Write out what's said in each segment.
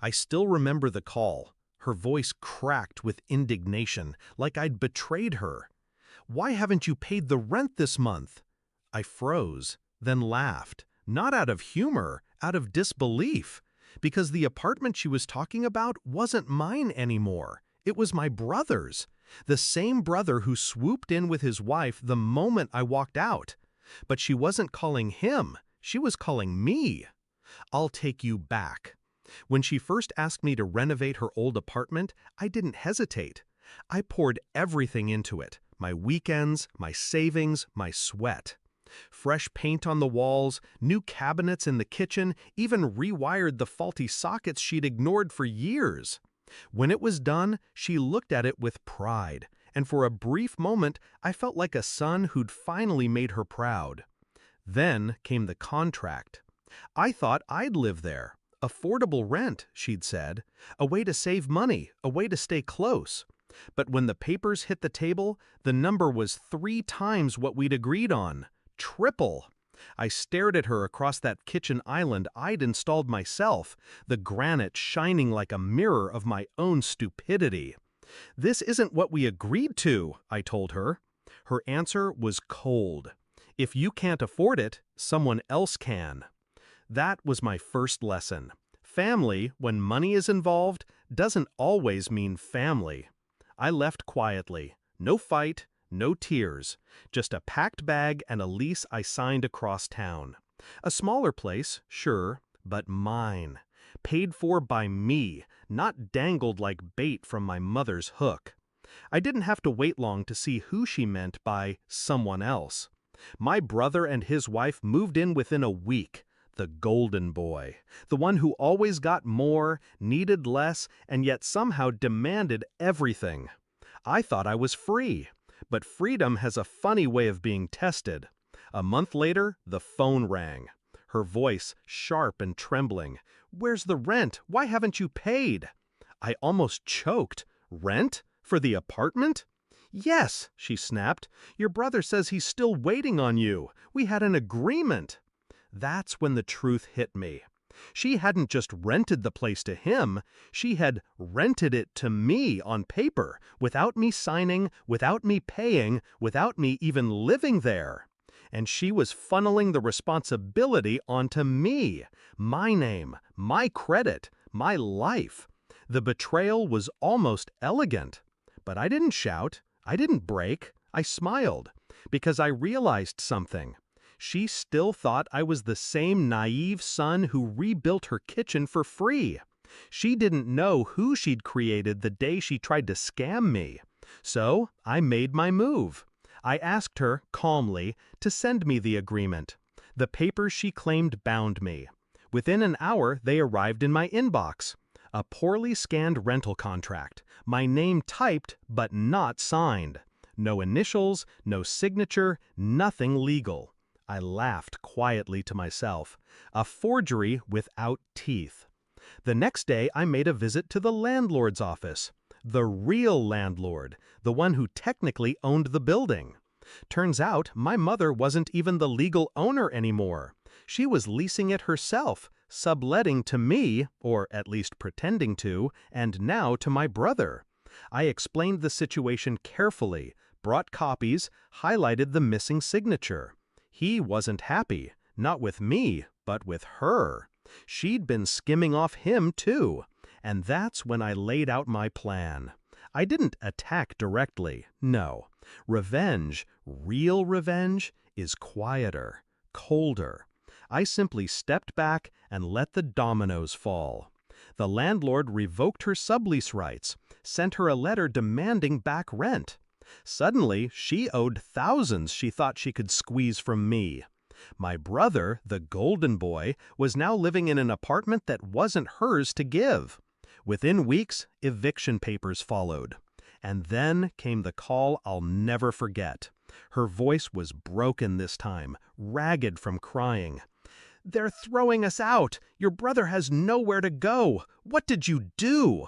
I still remember the call. Her voice cracked with indignation, like I'd betrayed her. "Why haven't you paid the rent this month?" I froze, then laughed, not out of humor, out of disbelief, because the apartment she was talking about wasn't mine anymore. It was my brother's, the same brother who swooped in with his wife the moment I walked out. But she wasn't calling him, she was calling me. "I'll take you back." When she first asked me to renovate her old apartment, I didn't hesitate. I poured everything into it, my weekends, my savings, my sweat. Fresh paint on the walls, new cabinets in the kitchen, even rewired the faulty sockets she'd ignored for years. When it was done, she looked at it with pride, and for a brief moment I felt like a son who'd finally made her proud. Then came the contract. I thought I'd live there. Affordable rent, she'd said. A way to save money, a way to stay close. But when the papers hit the table, the number was 3 times what we'd agreed on. Triple. I stared at her across that kitchen island I'd installed myself, the granite shining like a mirror of my own stupidity. "This isn't what we agreed to," I told her. Her answer was cold. "If you can't afford it, someone else can." That was my first lesson. Family, when money is involved, doesn't always mean family. I left quietly. No fight, no tears. Just a packed bag and a lease I signed across town. A smaller place, sure, but mine. Paid for by me, not dangled like bait from my mother's hook. I didn't have to wait long to see who she meant by someone else. My brother and his wife moved in within a week. The golden boy, the one who always got more, needed less, and yet somehow demanded everything. I thought I was free, but freedom has a funny way of being tested. A month later, the phone rang. Her voice sharp and trembling. "Where's the rent? Why haven't you paid?" I almost choked. "Rent? For the apartment?" "Yes," she snapped. "Your brother says he's still waiting on you. We had an agreement." That's when the truth hit me. She hadn't just rented the place to him, she had rented it to me on paper, without me signing, without me paying, without me even living there. And she was funneling the responsibility onto me, my name, my credit, my life. The betrayal was almost elegant. But I didn't shout, I didn't break, I smiled, because I realized something. She still thought I was the same naive son who rebuilt her kitchen for free. She didn't know who she'd created the day she tried to scam me. So I made my move. I asked her, calmly, to send me the agreement. The papers she claimed bound me. Within an hour, they arrived in my inbox. A poorly scanned rental contract, my name typed but not signed. No initials, no signature, nothing legal. I laughed quietly to myself. A forgery without teeth. The next day I made a visit to the landlord's office. The real landlord, the one who technically owned the building. Turns out my mother wasn't even the legal owner anymore. She was leasing it herself, subletting to me, or at least pretending to, and now to my brother. I explained the situation carefully, brought copies, highlighted the missing signature. He wasn't happy, not with me, but with her. She'd been skimming off him too. And that's when I laid out my plan. I didn't attack directly, no. Revenge, real revenge, is quieter, colder. I simply stepped back and let the dominoes fall. The landlord revoked her sublease rights, sent her a letter demanding back rent. Suddenly, she owed thousands she thought she could squeeze from me. My brother, the golden boy, was now living in an apartment that wasn't hers to give. Within weeks, eviction papers followed. And then came the call I'll never forget. Her voice was broken this time, ragged from crying. "They're throwing us out! Your brother has nowhere to go! What did you do?"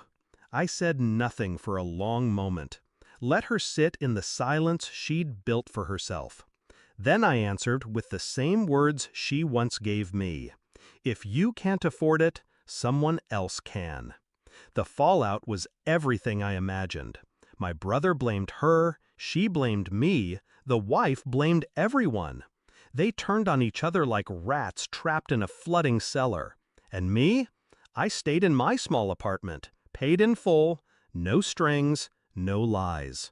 I said nothing for a long moment. Let her sit in the silence she'd built for herself. Then I answered with the same words she once gave me. "If you can't afford it, someone else can. The fallout was everything I imagined. My brother blamed her, she blamed me, the wife blamed everyone. They turned on each other like rats trapped in a flooding cellar. And me? I stayed in my small apartment, paid in full, no strings, no lies.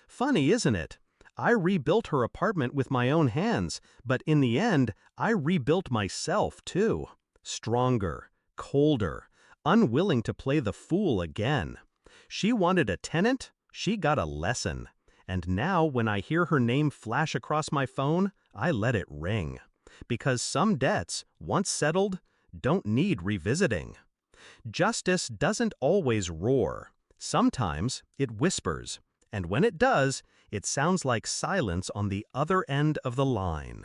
Funny, isn't it? I rebuilt her apartment with my own hands, but in the end, I rebuilt myself too. Stronger, colder, unwilling to play the fool again. She wanted a tenant, she got a lesson. And now when I hear her name flash across my phone, I let it ring. Because some debts, once settled, don't need revisiting. Justice doesn't always roar. Sometimes it whispers. And when it does, it sounds like silence on the other end of the line.